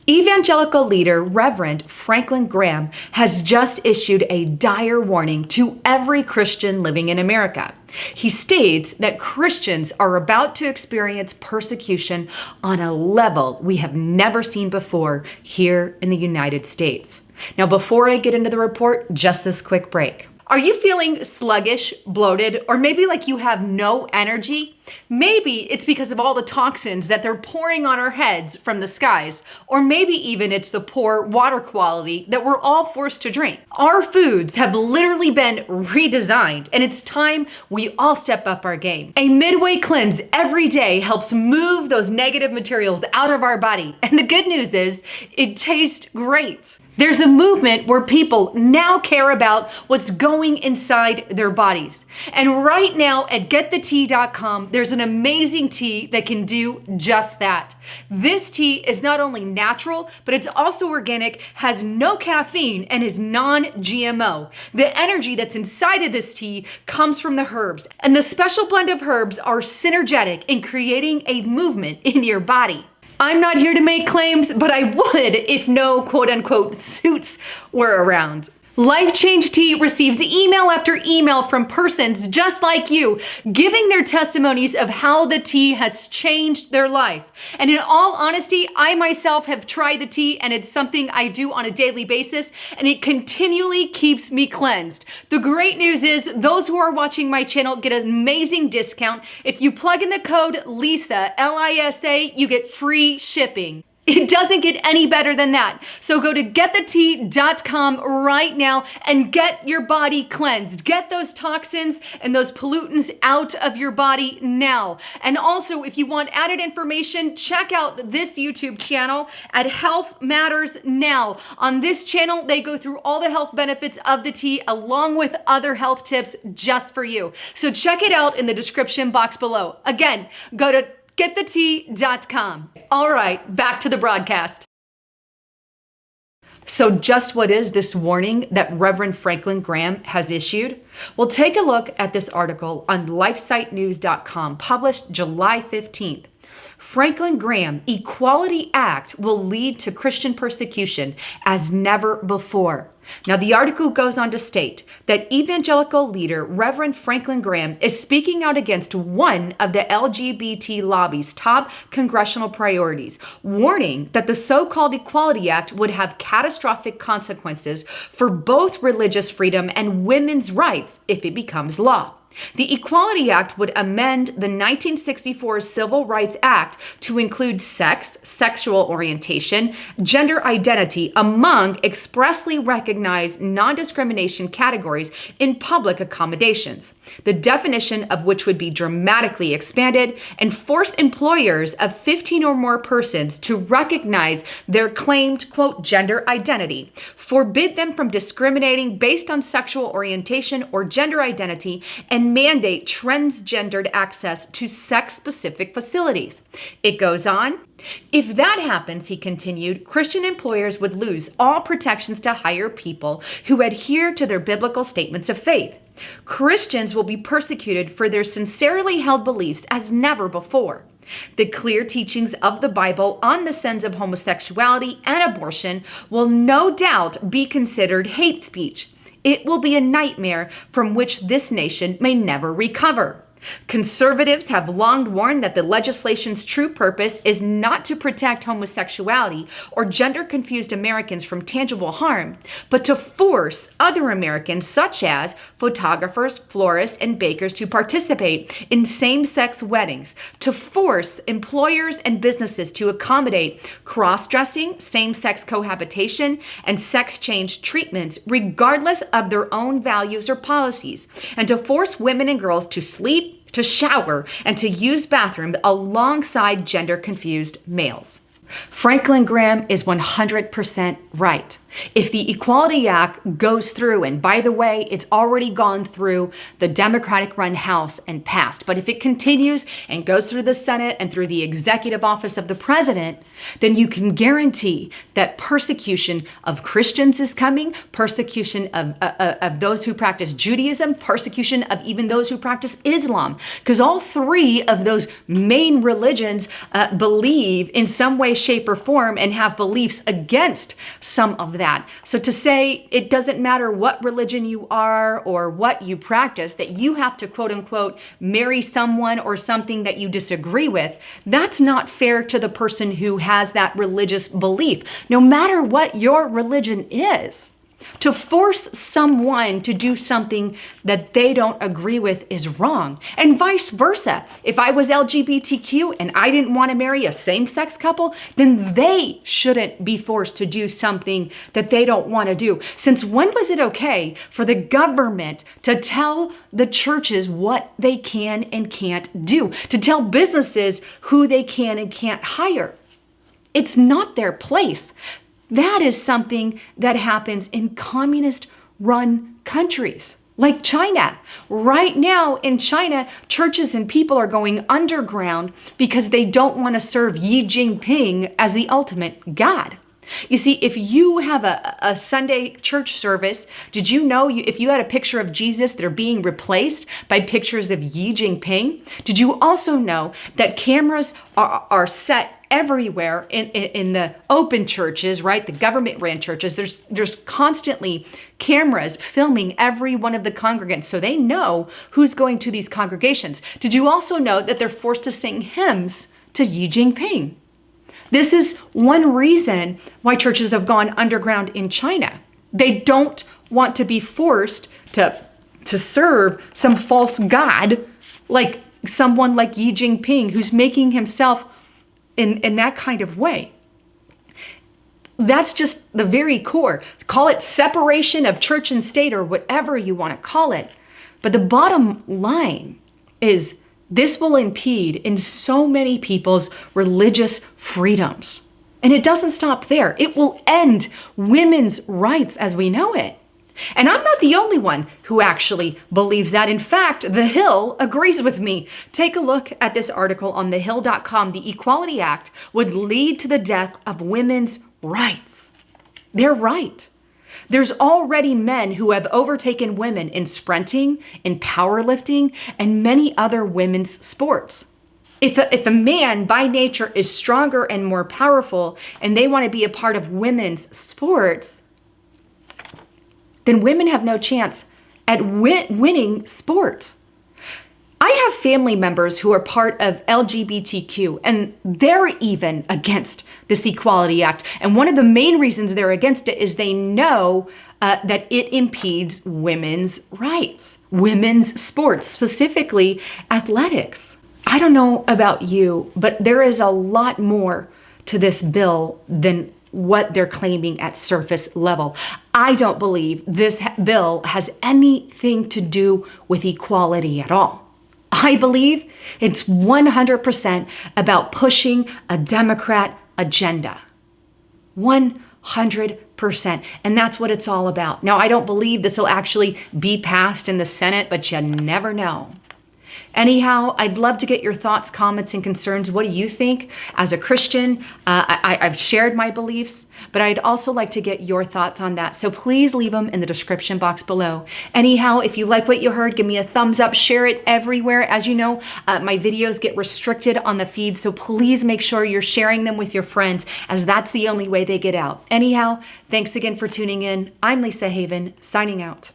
Evangelical leader Reverend Franklin Graham has just issued a dire warning to every Christian living in America. He states that Christians are about to experience persecution on a level we have never seen before here in the United States. Now, before I get into the report, just this quick break. Are you feeling sluggish, bloated, or maybe like you have no energy? Maybe it's because of all the toxins that they're pouring on our heads from the skies, or maybe even it's the poor water quality that we're all forced to drink. Our foods have literally been redesigned, and it's time we all step up our game. A midway cleanse every day helps move those negative materials out of our body, and the good news is it tastes great. There's a movement where people now care about what's going inside their bodies. And right now at getthetea.com, there's an amazing tea that can do just that. This tea is not only natural, but it's also organic, has no caffeine, and is non-GMO. The energy that's inside of this tea comes from the herbs, and the special blend of herbs are synergetic in creating a movement in your body. I'm not here to make claims, but I would if no quote-unquote suits were around. Life Change Tea receives email after email from persons just like you, giving their testimonies of how the tea has changed their life. And in all honesty, I myself have tried the tea, and it's something I do on a daily basis, and it continually keeps me cleansed. The great news is those who are watching my channel get an amazing discount. If you plug in the code LISA, L-I-S-A, you get free shipping. It doesn't get any better than that. So go to getthetea.com right now and get your body cleansed. Get those toxins and those pollutants out of your body now. And also, if you want added information, check out this YouTube channel at Health Matters Now. On this channel, they go through all the health benefits of the tea along with other health tips just for you. So check it out in the description box below. Again, go to getthetea.com. All right, back to the broadcast. So just what is this warning that Reverend Franklin Graham has issued? Well, take a look at this article on lifesitenews.com, published July 15th. Franklin Graham, Equality Act will lead to Christian persecution as never before. Now, the article goes on to state that evangelical leader Reverend Franklin Graham is speaking out against one of the LGBT lobby's top congressional priorities, warning that the so-called Equality Act would have catastrophic consequences for both religious freedom and women's rights if it becomes law. The Equality Act would amend the 1964 Civil Rights Act to include sex, sexual orientation, gender identity among expressly recognized non-discrimination categories in public accommodations, the definition of which would be dramatically expanded and force employers of 15 or more persons to recognize their claimed, quote, gender identity, forbid them from discriminating based on sexual orientation or gender identity, and mandate transgendered access to sex-specific facilities. It goes on. If that happens, he continued, Christian employers would lose all protections to hire people who adhere to their biblical statements of faith. Christians will be persecuted for their sincerely held beliefs as never before. The clear teachings of the Bible on the sins of homosexuality and abortion will no doubt be considered hate speech. It will be a nightmare from which this nation may never recover. Conservatives have long warned that the legislation's true purpose is not to protect homosexuality or gender-confused Americans from tangible harm, but to force other Americans, such as photographers, florists, and bakers, to participate in same-sex weddings, to force employers and businesses to accommodate cross-dressing, same-sex cohabitation, and sex-change treatments, regardless of their own values or policies, and to force women and girls to sleep, to shower, and to use bathrooms alongside gender-confused males. Franklin Graham is 100% right. If the Equality Act goes through, and by the way, it's already gone through the Democratic-run House and passed, but if it continues and goes through the Senate and through the executive office of the president, then you can guarantee that persecution of Christians is coming, persecution of those who practice Judaism, persecution of even those who practice Islam, because all three of those main religions believe in some way, shape, or form and have beliefs against some of that. So to say it doesn't matter what religion you are or what you practice, that you have to quote unquote marry someone or something that you disagree with, that's not fair to the person who has that religious belief, no matter what your religion is. To force someone to do something that they don't agree with is wrong. And vice versa. If I was LGBTQ and I didn't want to marry a same-sex couple, then they shouldn't be forced to do something that they don't want to do. Since when was it okay for the government to tell the churches what they can and can't do? To tell businesses who they can and can't hire? It's not their place. That is something that happens in communist-run countries like China. Right now in China, churches and people are going underground because they don't want to serve Xi Jinping as the ultimate God. You see, if you have a Sunday church service, did you know if you had a picture of Jesus, they're being replaced by pictures of Xi Jinping? Did you also know that cameras are set everywhere in the open churches, right? The government-ran churches. There's constantly cameras filming every one of the congregants, so they know who's going to these congregations. Did you also know that they're forced to sing hymns to Xi Jinping? This is one reason why churches have gone underground in China. They don't want to be forced to serve some false god like someone like Xi Jinping, who's making himself in that kind of way. That's just the very core. Call it separation of church and state or whatever you want to call it. But the bottom line is this will impede in so many people's religious freedoms. And it doesn't stop there. It will end women's rights as we know it. And I'm not the only one who actually believes that. In fact, The Hill agrees with me. Take a look at this article on thehill.com. The Equality Act would lead to the death of women's rights. They're right. There's already men who have overtaken women in sprinting, in powerlifting, and many other women's sports. If a man by nature is stronger and more powerful and they want to be a part of women's sports, then women have no chance at winning sports. I have family members who are part of LGBTQ, and they're even against this Equality Act. And one of the main reasons they're against it is they know that it impedes women's rights, women's sports, specifically athletics. I don't know about you, but there is a lot more to this bill than what they're claiming at surface level. I don't believe this bill has anything to do with equality at all. I believe it's 100% about pushing a Democrat agenda. 100%. And that's what it's all about. Now, I don't believe this will actually be passed in the Senate, but you never know. Anyhow, I'd love to get your thoughts, comments, and concerns. What do you think? As a Christian, I've shared my beliefs, but I'd also like to get your thoughts on that. So please leave them in the description box below. Anyhow, if you like what you heard, give me a thumbs up, share it everywhere. As you know, my videos get restricted on the feed, so please make sure you're sharing them with your friends, as that's the only way they get out. Anyhow, thanks again for tuning in. I'm Lisa Haven, signing out.